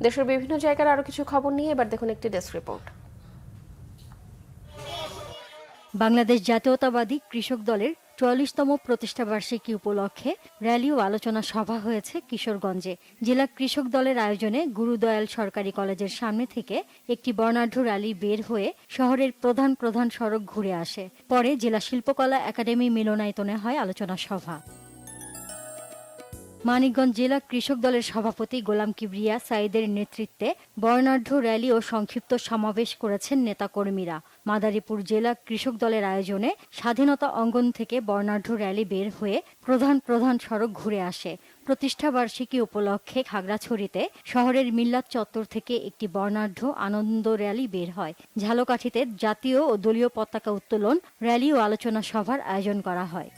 দেশের বিভিন্ন জায়গার আরো কিছু খবর নিয়ে এবার দেখুন একটি ডেস্ক রিপোর্ট। বাংলাদেশ জাতীয়তাবাদী কৃষক দলের ৪৪তম প্রতিষ্ঠাবার্ষিকী উপলক্ষে র্যালি ও আলোচনা সভা হয়েছে কিশোরগঞ্জে। জেলা কৃষক দলের আয়োজনে গুরুদয়াল সরকারি কলেজের সামনে থেকে একটি বর্ণাঢ্য র্যালি বের হয়ে শহরের প্রধান প্রধান সড়ক ঘুরে আসে। পরে জেলা শিল্পকলা একাডেমি মিলনায়তনে হয় আলোচনা সভা। মানিকগঞ্জ জেলা কৃষক দলের সভাপতি গোলাম কিবরিয়া সাইদের নেতৃত্বে বর্ণাঢ্য র্যালি ও সংক্ষিপ্ত সমাবেশ করেছেন নেতাকর্মীরা। মাদারীপুর জেলা কৃষক দলের আয়োজনে স্বাধীনতা অঙ্গন থেকে বর্ণাঢ্য র্যালি বের হয়ে প্রধান প্রধান সড়ক ঘুরে আসে। প্রতিষ্ঠাবার্ষিকী উপলক্ষে খাগড়াছড়িতে শহরের মিল্লাত চত্বর থেকে একটি বর্ণাঢ্য আনন্দ র্যালি বের হয়। ঝালকাঠিতে জাতীয় ও দলীয় পতাকা উত্তোলন, র্যালি ও আলোচনা সভার আয়োজন করা হয়।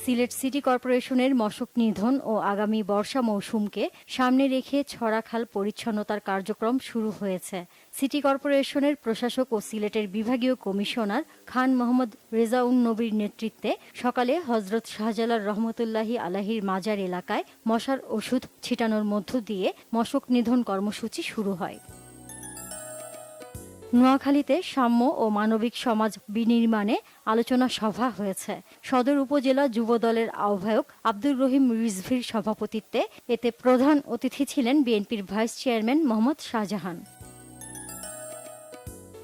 সিলেট সিটি কর্পোরেশনের মশক নিধন ও আগামী বর্ষা মৌসুমকে সামনে রেখে ছড়াখাল পরিচ্ছন্নতার কার্যক্রম শুরু হয়েছে। সিটি কর্পোরেশনের প্রশাসক ও সিলেটের বিভাগীয় কমিশনার খান মোহাম্মদ রেজাউন নবীর নেতৃত্বে সকালে হজরত শাহজালাল রহমতুল্লাহি আলাহির মাজার এলাকায় মশার ওষুধ ছিটানোর মধ্য দিয়ে মশক নিধন কর্মসূচি শুরু হয়। নোয়াখালীতে সাম্য ও মানবিক সমাজ বিনির্মাণে আলোচনা সভা হয়েছে। সদর উপজেলা যুব দলের আহ্বায়ক আব্দুর রহিম রিজভির সভাপতিত্বে এতে প্রধান অতিথি ছিলেন বিএনপির ভাইস চেয়ারম্যান মোহাম্মদ শাহজাহান।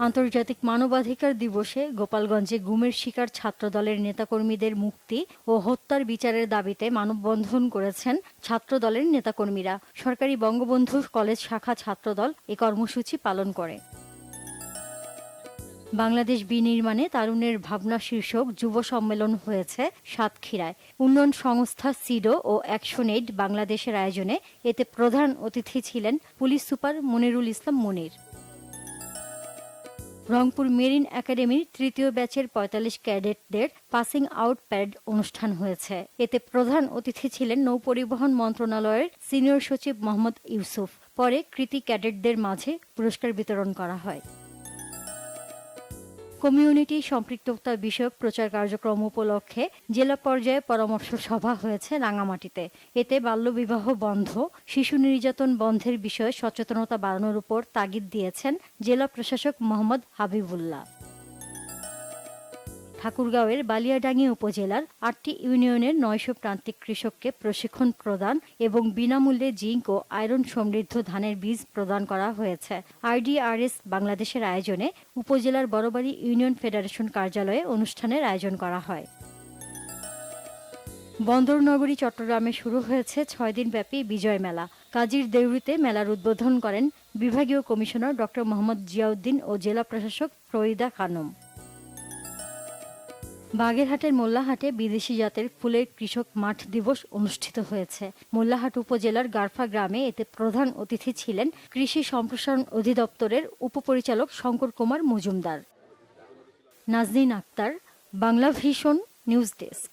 আন্তর্জাতিক মানবাধিকার দিবসে গোপালগঞ্জে গুমের শিকার ছাত্রদলের নেতাকর্মীদের মুক্তি ও হত্যার বিচারের দাবিতে মানববন্ধন করেছেন ছাত্রদলের নেতাকর্মীরা। সরকারি বঙ্গবন্ধু কলেজ শাখা ছাত্রদল এ কর্মসূচি পালন করে। বাংলাদেশ বিনির্মাণে তারুণের ভাবনা শীর্ষক যুব সম্মেলন হয়েছে সাতক্ষীরায়। উন্নয়ন সংস্থা সিডো ও অ্যাকশন এইড বাংলাদেশের আয়োজনে এতে প্রধান অতিথি ছিলেন পুলিশ সুপার মনিরুল ইসলাম মনির। রংপুর মেরিন একাডেমির তৃতীয় ব্যাচের ৪৫ ক্যাডেটদের পাসিং আউট প্যারেড অনুষ্ঠান হয়েছে। এতে প্রধান অতিথি ছিলেন নৌপরিবহন মন্ত্রণালয়ের সিনিয়র সচিব মোহাম্মদ ইউসুফ। পরে কৃতী ক্যাডেটদের মাঝে পুরস্কার বিতরণ করা হয়। কমিউনিটি সম্পৃক্ততা বিষয়ক প্রচার কার্যক্রম উপলক্ষে জেলা পর্যায়ে পরামর্শ সভা হয়েছে রাঙামাটিতে। এতে বাল্যবিবাহ বন্ধ, শিশু নির্যাতন বন্ধের বিষয়ে সচেতনতা বাড়ানোর উপর তাগিদ দিয়েছেন জেলা প্রশাসক মোহাম্মদ হাবিবুল্লাহ। ঠাকুরগাঁওয়ের বালিয়াডাঙ্গি উপজেলার ৮টি ইউনিয়নের ৯০০ প্রান্তিক কৃষককে প্রশিক্ষণ প্রদান এবং বিনামূল্যে জিঙ্ক ও আয়রন সমৃদ্ধ ধানের বীজ প্রদান করা হয়েছে। আইডিআরএস বাংলাদেশের আয়োজনে উপজেলার বড়বাড়ি ইউনিয়ন ফেডারেশন কার্যালয়ে অনুষ্ঠানের আয়োজন করা হয়। বন্দরনগরী চট্টগ্রামে শুরু হয়েছে ৬ দিনব্যাপী বিজয় মেলা। কাজীর দেউরিতে মেলার উদ্বোধন করেন বিভাগীয় কমিশনার ড মোহাম্মদ জিয়াউদ্দিন ও জেলা প্রশাসক ফরিদা খানম। বাগেরহাটের মোল্লাহাটে বিদেশি জাতের ফুলের কৃষক মাঠ দিবস অনুষ্ঠিত হয়েছে। মোল্লাহাট উপজেলার গারফা গ্রামে এতে প্রধান অতিথি ছিলেন কৃষি সম্প্রসারণ অধিদপ্তরের উপপরিচালক Shankar Kumar Majumdar. Nazneen Akter, Bangla Vision news desk.